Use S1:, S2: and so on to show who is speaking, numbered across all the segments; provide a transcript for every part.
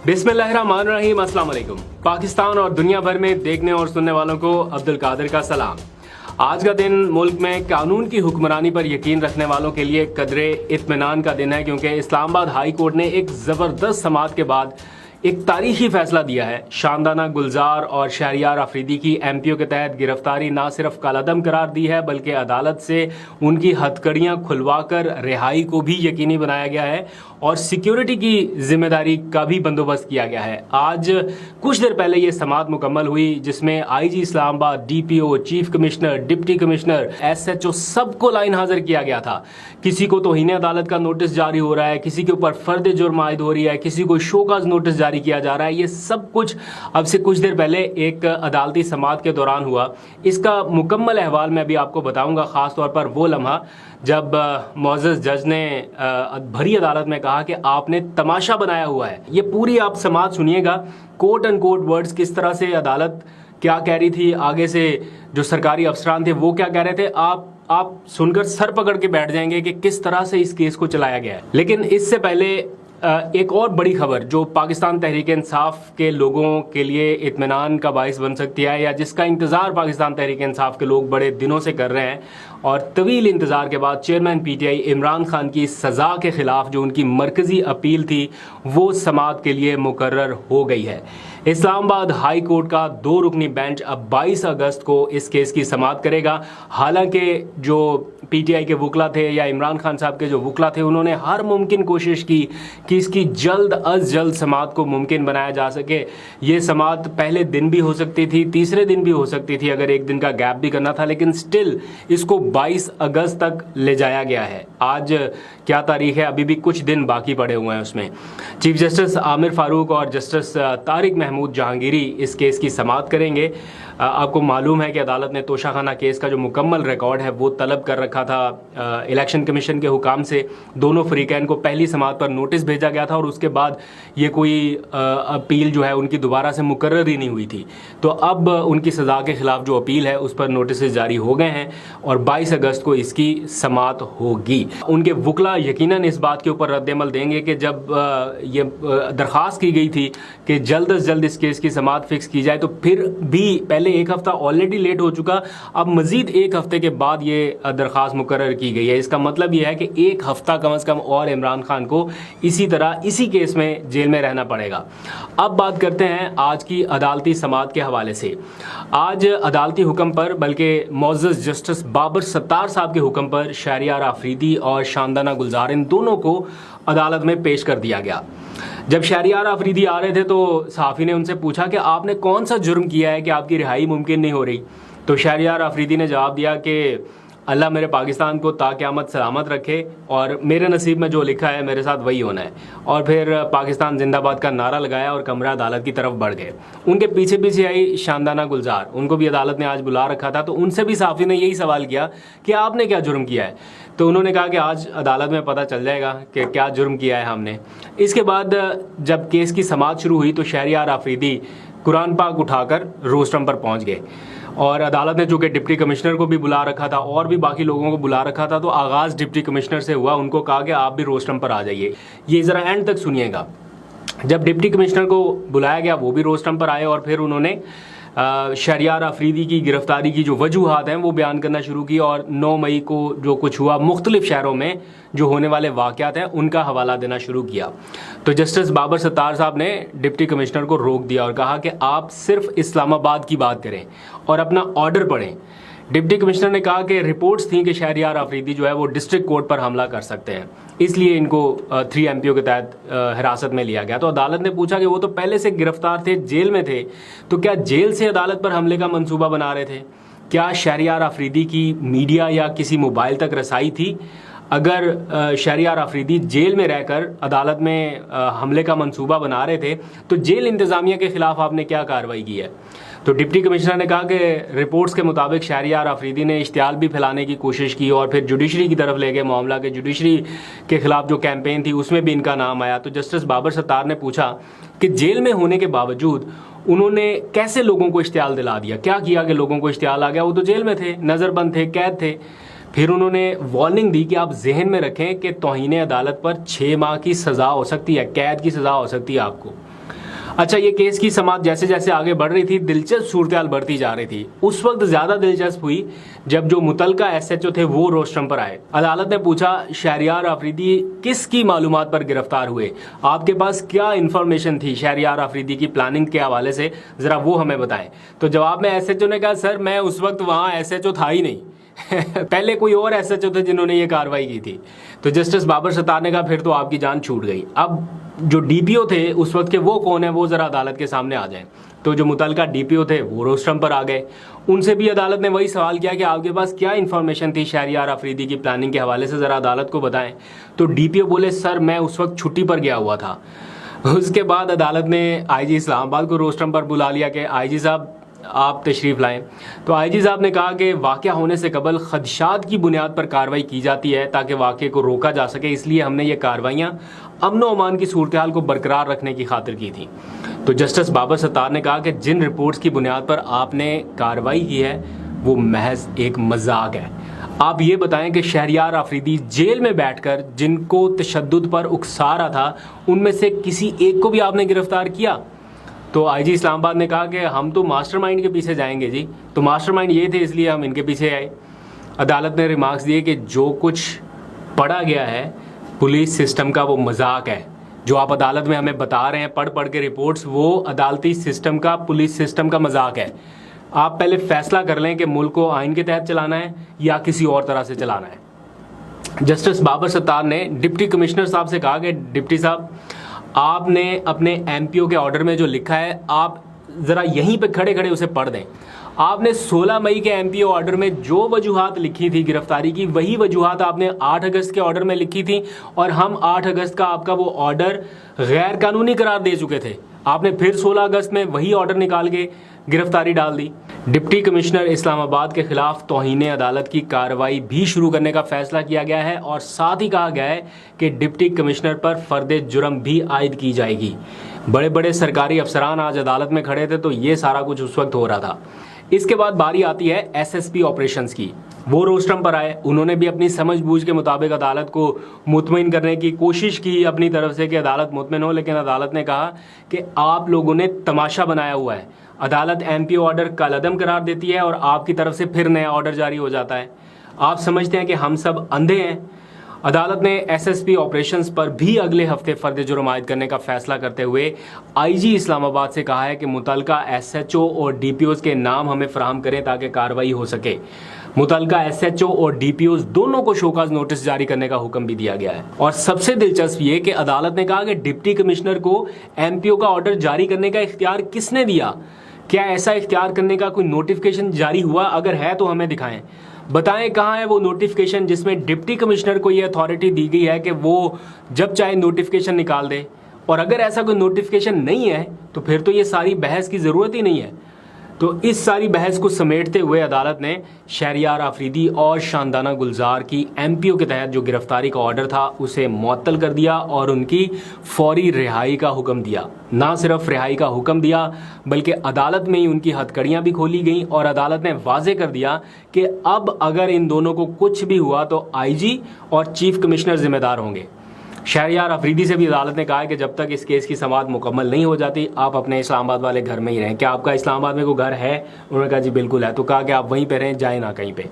S1: बिस्मिल्लाहिर्रहमानिर्रहीम, अस्सलाम वालेकुम। पाकिस्तान और दुनिया भर में देखने और सुनने वालों को अब्दुल कादिर का सलाम। आज का दिन मुल्क में कानून की हुक्मरानी पर यकीन रखने वालों के लिए कदरे इत्मीनान का दिन है, क्योंकि इस्लामाबाद हाई कोर्ट ने एक ज़बरदस्त समाअत के बाद एक तारीखी फैसला दिया है। शानदाना गुलजार और शहरियार अफरीदी की एमपीओ के तहत गिरफ्तारी ना सिर्फ कालादम करार दी है, बल्कि अदालत से उनकी हथकड़ियां खुलवाकर रिहाई को भी यकीनी बनाया गया है और सिक्योरिटी की जिम्मेदारी का भी बंदोबस्त किया गया है। आज कुछ देर पहले ये समाअत मुकम्मल हुई, जिसमें IG Islamabad, DPO, chief commissioner, deputy commissioner, SHO सबको लाइन हाजिर किया गया था। किसी को तौहीन अदालत का नोटिस जारी हो रहा है, किसी के ऊपर फर्द जुर्म आयद हो रही है, किसी को शोकाज नोटिस जारी किया जा रहा है। ये सब कुछ अब से कुछ देर पहले एक अदालती समाअत के दौरान हुआ। इसका मुकम्मल अहवाल मैं भी आपको बताऊंगा, खास तौर पर वो लम्हा जब मुअज़्ज़ज़ जज ने भरी अदालत में कहा कि आपने तमाशा बनाया हुआ है। ये पूरी आप समाअत सुनिएगा, कोट एंड कोट वर्ड्स, किस तरह से अदालत क्या कह रही थी, आगे से जो सरकारी अफसरान थे वो क्या कह रहे थे। आप सुनकर सर पकड़ के बैठ जाएंगे कि किस तरह से इस केस को चलाया गया है। लेकिन इससे पहले एक और बड़ी खबर जो पाकिस्तान तहरीक इंसाफ के लोगों के लिए इत्मीनान का बाइस बन सकती है, या जिसका इंतज़ार पाकिस्तान तहरीक इंसाफ के लोग बड़े दिनों से कर रहे हैं, और तवील इंतज़ार के बाद चेयरमैन पीटीआई इमरान खान की सज़ा के ख़िलाफ़ जो उनकी मरकज़ी अपील थी वो समाअत के लिए मुकर्रर हो गई है। इस्लामाबाद हाई कोर्ट का 2 रुकनी बेंच अब 22 अगस्त को इस केस की समाअत करेगा। हालांकि जो पीटीआई के वकला थे या इमरान खान साहब के जो वकला थे, उन्होंने हर मुमकिन कोशिश की कि इसकी जल्द अज जल्द समाअत को मुमकिन बनाया जा सके। ये समाअत पहले दिन भी हो सकती थी, तीसरे दिन भी हो सकती थी, अगर एक दिन का गैप भी करना था, लेकिन स्टिल इसको 22 अगस्त तक ले जाया गया है। आज क्या तारीख है, अभी भी कुछ दिन बाकी पड़े हुए हैं उसमें। चीफ जस्टिस आमिर फारूक और जस्टिस तारिक महमूद जहांगीरी इस केस की समाअत करेंगे। आपको मालूम है कि अदालत ने तोशाखाना केस का जो मुकम्मल रिकॉर्ड है वो तलब कर रखा था। इलेक्शन कमीशन के हुकाम से दोनों फरीकैन को पहली समाअत पर नोटिस भेजा गया था और उसके बाद ये कोई अपील जो है उनकी दोबारा से मुकर्रर ही नहीं हुई थी। तो अब उनकी सज़ा के खिलाफ जो अपील है उस पर नोटिस जारी हो गए हैं और 22 अगस्त को इसकी समाअत होगी। उनके वकला यकीनन इस बात के ऊपर रद्द-ए-अमल देंगे कि जब ये दरख्वास्त की गई थी कि जल्द अज जल्द इस केस की समाअत फिक्स की जाए, तो फिर भी पहले एक हफ्ता ऑलरेडी लेट हो चुका, अब मजीद एक हफ्ते के बाद ये दरख्वास्त मुकर्रर की गई है। इसका मतलब ये है कि एक हफ्ता कम से कम और इमरान खान को इसी तरह इसी केस में जेल में रहना पड़ेगा। अब बात करते हैं आज की अदालती समाअत के हवाले से। आज अदालती हुक्म पर, बल्कि मुअज़्ज़ज़ जस्टिस बाबर सत्तार साहब के हुक्म पर, शहरियार अफरीदी और शानदाना गुलजार, इन दोनों को अदालत में पेश कर दिया गया। जब शहरियार अफरीदी आ रहे थे तो सहाफ़ी ने उनसे पूछा कि आपने कौन सा जुर्म किया है कि आपकी रिहाई मुमकिन नहीं हो रही। तो शहरियार अफरीदी ने जवाब दिया कि अल्लाह मेरे पाकिस्तान को ता क़यामत सलामत रखे और मेरे नसीब में जो लिखा है मेरे साथ वही होना है। और फिर पाकिस्तान जिंदाबाद का नारा लगाया और कमरा अदालत की तरफ बढ़ गए। उनके पीछे पीछे आई शानदाना गुलजार, उनको भी अदालत ने आज बुला रखा था। तो उनसे भी सहाफ़ी ने यही सवाल किया कि आपने क्या जुर्म किया है। तो उन्होंने कहा कि आज अदालत में पता चल जाएगा कि क्या जुर्म किया है हमने। इसके बाद जब केस की समाअत शुरू हुई तो शहरियार अफरीदी कुरान पाक उठाकर रोस्टरम पर पहुंच गए और अदालत ने चूँकि डिप्टी कमिश्नर को भी बुला रखा था और भी बाकी लोगों को बुला रखा था, तो आगाज़ डिप्टी कमिश्नर से हुआ। उनको कहा कि आप भी रोस्टरम पर आ जाइए। ये ज़रा एंड तक सुनिएगा। जब डिप्टी कमिश्नर को बुलाया गया वो भी रोस्टरम पर आए और फिर उन्होंने शहरियार अफरीदी की गिरफ्तारी की जो वजूहात हैं वो बयान करना शुरू की और 9 मई को जो कुछ हुआ मुख्तलिफ शहरों में जो होने वाले वाक़यात हैं उनका हवाला देना शुरू किया। तो जस्टिस बाबर सत्तार साहब ने डिप्टी कमिश्नर को रोक दिया और कहा कि आप सिर्फ इस्लामाबाद की बात करें और अपना ऑर्डर पढ़ें। डिप्टी कमिश्नर ने कहा कि रिपोर्ट्स थी कि शहरियार अफरीदी जो है वो डिस्ट्रिक्ट कोर्ट पर हमला कर सकते हैं, इसलिए इनको 3 एमपीओ के तहत हिरासत में लिया गया। तो अदालत ने पूछा कि वो तो पहले से गिरफ्तार थे, जेल में थे, तो क्या जेल से अदालत पर हमले का मंसूबा बना रहे थे? क्या शहरियार अफरीदी की मीडिया या किसी मोबाइल तक रसाई थी? अगर शहरियार अफरीदी जेल में रहकर अदालत में हमले का मंसूबा बना रहे थे तो जेल इंतज़ामिया के खिलाफ आपने क्या कार्रवाई की है? तो डिप्टी कमिश्नर ने कहा कि रिपोर्ट्स के मुताबिक शहरियार अफरीदी ने इश्तियाल भी फैलाने की कोशिश की और फिर जुडिशरी की तरफ ले गए मामला के। जुडिशरी के खिलाफ जो कैंपेन थी उसमें भी इनका नाम आया। तो जस्टिस बाबर सत्तार ने पूछा कि जेल में होने के बावजूद उन्होंने कैसे लोगों को इश्तियाल दिला दिया, क्या किया कि लोगों को इश्तियाल आ गया? वो तो जेल में थे, नज़रबंद थे, कैद थे। फिर उन्होंने वार्निंग दी कि आप जहन में रखें कि तौहीन अदालत पर 6 माह की सज़ा हो सकती है, कैद की सज़ा हो सकती है आपको। अच्छा, ये केस की समाअत जैसे जैसे आगे बढ़ रही थी, दिलचस्प सूरत बढ़ती जा रही थी। उस वक्त ज्यादा दिलचस्प हुई जब जो मुतलका एसएचओ थे वो रोस्टम पर आए। अदालत ने पूछा, शहरियार आफरीदी किसकी मालूमात पर गिरफ्तार हुए, आपके पास क्या इंफॉर्मेशन थी शहरियार आफरीदी की प्लानिंग के हवाले से, जरा वो हमें बताएं। तो जवाब में एसएचओ ने कहा, सर मैं उस वक्त वहां एसएचओ था ही नहीं पहले कोई और एसएचओ थे जिन्होंने ये कार्रवाई की थी। तो जस्टिस बाबर सत्तार ने कहा, फिर तो आपकी जान छूट गई। अब जो डीपीओ थे उस वक्त के वो कौन है, वो जरा अदालत के सामने आ जाएं। तो जो मुतलका डीपीओ थे वो रोस्टम पर आ गए। उनसे भी अदालत ने वही सवाल किया कि आपके पास क्या इन्फॉर्मेशन थी शहरियार आफरीदी की प्लानिंग के हवाले से, जरा अदालत को बताएं। तो डीपीओ बोले, सर मैं उस वक्त छुट्टी पर गया हुआ था। उसके बाद अदालत ने आईजी इस्लामाबाद को रोस्टम पर बुला लिया कि आईजी साहब आप तशरीफ़ लाएं। तो आईजी साहब ने कहा कि वाक़या होने से कबल खदशात की बुनियाद पर कार्रवाई की जाती है ताकि वाक़े को रोका जा सके, इसलिए हमने ये कार्रवाइयाँ अमन व अमान की सूरत हाल को बरकरार रखने की खातिर की थी। तो जस्टिस बाबर सत्तार ने कहा कि जिन रिपोर्ट्स की बुनियाद पर आपने कार्रवाई की है वो महज एक मजाक है। आप ये बताएं कि शहरियार आफरीदी जेल में बैठकर जिनको तशद्दुद पर उकसा रहा था, उनमें से किसी एक को भी आपने गिरफ्तार किया? तो आईजी इस्लामाबाद ने कहा कि हम तो मास्टरमाइंड के पीछे जाएंगे जी, तो मास्टरमाइंड ये थे इसलिए हम इनके पीछे आए। अदालत ने रिमार्क्स दिए कि जो कुछ पढ़ा गया है पुलिस सिस्टम का वो मजाक है। जो आप अदालत में हमें बता रहे हैं पढ़ के रिपोर्ट्स, वो अदालती सिस्टम का, पुलिस सिस्टम का मजाक है। आप पहले फैसला कर लें कि मुल्क को आइन के तहत चलाना है या किसी और तरह से चलाना है। जस्टिस बाबर सत्तार ने डिप्टी कमिश्नर साहब से कहा कि डिप्टी साहब, आपने अपने एमपीओ के ऑर्डर में जो लिखा है आप ज़रा यहीं पे खड़े खड़े उसे पढ़ दें। आपने 16 मई के एमपीओ ऑर्डर में जो वजूहात लिखी थी गिरफ्तारी की, वही वजूहात आपने 8 अगस्त के ऑर्डर में लिखी थी, और हम 8 अगस्त का आपका वो ऑर्डर गैर कानूनी करार दे चुके थे। आपने फिर 16 अगस्त में वही ऑर्डर निकाल के गिरफ्तारी डाल दी। डिप्टी कमिश्नर इस्लामाबाद के खिलाफ तौहीन अदालत की कार्रवाई भी शुरू करने का फैसला किया गया है, और साथ ही कहा गया है कि डिप्टी कमिश्नर पर फर्द जुर्म भी आयद की जाएगी। बड़े बड़े सरकारी अफसरान आज अदालत में खड़े थे, तो ये सारा कुछ उस वक्त हो रहा था। इसके बाद बारी आती है एसएसपी ऑपरेशंस की। वो रोस्टम पर आए, उन्होंने भी अपनी समझ बूझ के मुताबिक अदालत को मुतमईन करने की कोशिश की अपनी तरफ से कि अदालत मुतमईन हो, लेकिन अदालत ने कहा कि आप लोगों ने तमाशा बनाया हुआ है। अदालत एमपीओ ऑर्डर कलअदम करार देती है और आपकी तरफ से फिर नया ऑर्डर जारी हो जाता है। आप समझते हैं कि हम सब अंधे हैं। अदालत ने एसएसपी ऑपरेशंस पर भी अगले हफ्ते फर्द जुर्म आयद करने का फैसला करते हुए आईजी इस्लामाबाद से कहा है कि मुतलका एसएचओ और डीपीओज के नाम हमें फराहम करें ताकि कार्रवाई हो सके। मुतलका एसएचओ और डीपीओज दोनों को शोकाज नोटिस जारी करने का हुक्म भी दिया गया है। और सबसे दिलचस्प ये कि अदालत ने कहा कि डिप्टी कमिश्नर को एमपीओ का ऑर्डर जारी करने का इख्तियार किसने दिया? क्या ऐसा इख्तियार करने का कोई नोटिफिकेशन जारी हुआ? अगर है तो हमें दिखाएं, बताएं कहाँ है वो नोटिफिकेशन जिसमें डिप्टी कमिश्नर को ये अथॉरिटी दी गई है कि वो जब चाहे नोटिफिकेशन निकाल दे। और अगर ऐसा कोई नोटिफिकेशन नहीं है तो फिर तो ये सारी बहस की ज़रूरत ही नहीं है। तो इस सारी बहस को समेटते हुए अदालत ने शहरियार आफरीदी और शानदाना गुलजार की एमपीओ के तहत जो गिरफ्तारी का ऑर्डर था उसे मुअत्तल कर दिया और उनकी फौरी रिहाई का हुक्म दिया। ना सिर्फ रिहाई का हुक्म दिया बल्कि अदालत में ही उनकी हथकड़ियां भी खोली गईं और अदालत ने वाजे कर दिया कि अब अगर इन दोनों को कुछ भी हुआ तो आईजी और चीफ कमिश्नर जिम्मेदार होंगे। शहरियार आफरीदी से भी अदालत ने कहा है कि जब तक इस केस की समाअत मुकम्मल नहीं हो जाती आप अपने इस्लामाबाद वाले घर में ही रहें। क्या आपका इस्लामाबाद में कोई घर है? उन्होंने कहा जी बिल्कुल है। तो कहा कि आप वहीं पे रहें, जाएं ना कहीं पे।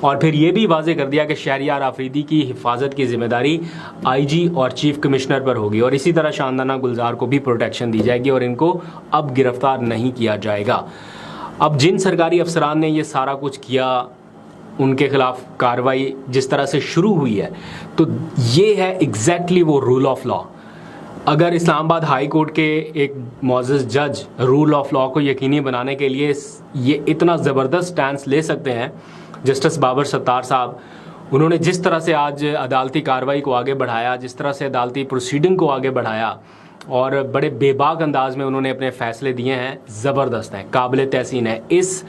S1: और फिर ये भी वाजे कर दिया कि शहरियार आफरीदी की हिफाजत की जिम्मेदारी आईजी और चीफ कमिश्नर पर होगी और इसी तरह शानदाना गुलजार को भी प्रोटेक्शन दी जाएगी और इनको अब गिरफ्तार नहीं किया जाएगा। अब जिन सरकारी अफसरान ने ये सारा कुछ किया उनके खिलाफ कार्रवाई जिस तरह से शुरू हुई है तो ये है एग्जैक्टली वो रूल ऑफ लॉ। अगर इस्लामाबाद हाई कोर्ट के एक मोअज़्ज़ज़ जज रूल ऑफ लॉ को यकीनी बनाने के लिए ये इतना ज़बरदस्त स्टैंस ले सकते हैं, जस्टिस बाबर सत्तार साहब, उन्होंने जिस तरह से आज अदालती कार्रवाई को आगे बढ़ाया, जिस तरह से अदालती प्रोसीडिंग को आगे बढ़ाया और बड़े बेबाक अंदाज में उन्होंने अपने फैसले दिए हैं, ज़बरदस्त हैं, काबिल तहसीन है। इस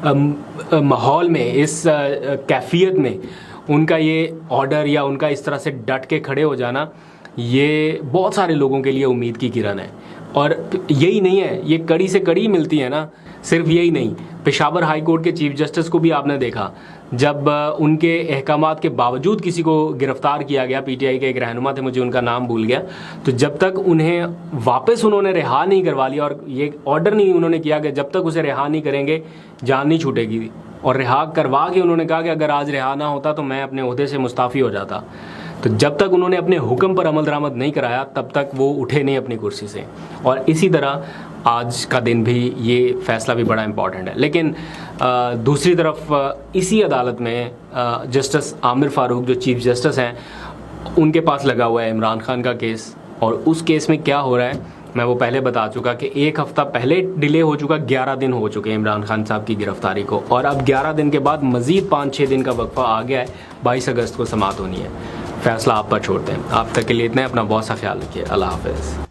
S1: माहौल में, इस कैफियत में उनका ये ऑर्डर या उनका इस तरह से डट के खड़े हो जाना, ये बहुत सारे लोगों के लिए उम्मीद की किरण है। और यही नहीं है, ये कड़ी से कड़ी मिलती है ना, सिर्फ यही नहीं, पेशावर हाई कोर्ट के चीफ जस्टिस को भी आपने देखा, जब उनके अहकामात के बावजूद किसी को गिरफ्तार किया गया, पीटीआई के एक रहनुमा थे, मुझे उनका नाम भूल गया, तो जब तक उन्हें वापस उन्होंने रिहा नहीं करवा लिया और ये ऑर्डर नहीं उन्होंने किया कि जब तक उसे रिहा नहीं करेंगे जान नहीं छूटेगी, और रिहा करवा के उन्होंने कहा कि अगर आज रिहा ना होता तो मैं अपने ओहदे से मुस्ताफ़ी हो जाता, तो जब तक उन्होंने अपने हुक्म पर अमल दरामद नहीं कराया तब तक वो उठे नहीं अपनी कुर्सी से। और इसी तरह आज का दिन भी, ये फैसला भी बड़ा इम्पॉर्टेंट है। लेकिन दूसरी तरफ इसी अदालत में जस्टिस आमिर फ़ारूक जो चीफ जस्टिस हैं, उनके पास लगा हुआ है इमरान खान का केस, और उस केस में क्या हो रहा है मैं वो पहले बता चुका कि एक हफ़्ता पहले डिले हो चुका, 11 दिन हो चुके हैं इमरान खान साहब की गिरफ्तारी को, और अब 11 दिन के बाद मज़ीद 5-6 दिन का वक्फा आ गया है, 22 अगस्त को समाप्त होनी है। फैसला आप पर छोड़ते हैं। आप तक के लिए इतना, अपना बहुत सा ख्याल रखिए। अल्लाह हाफ़िज़।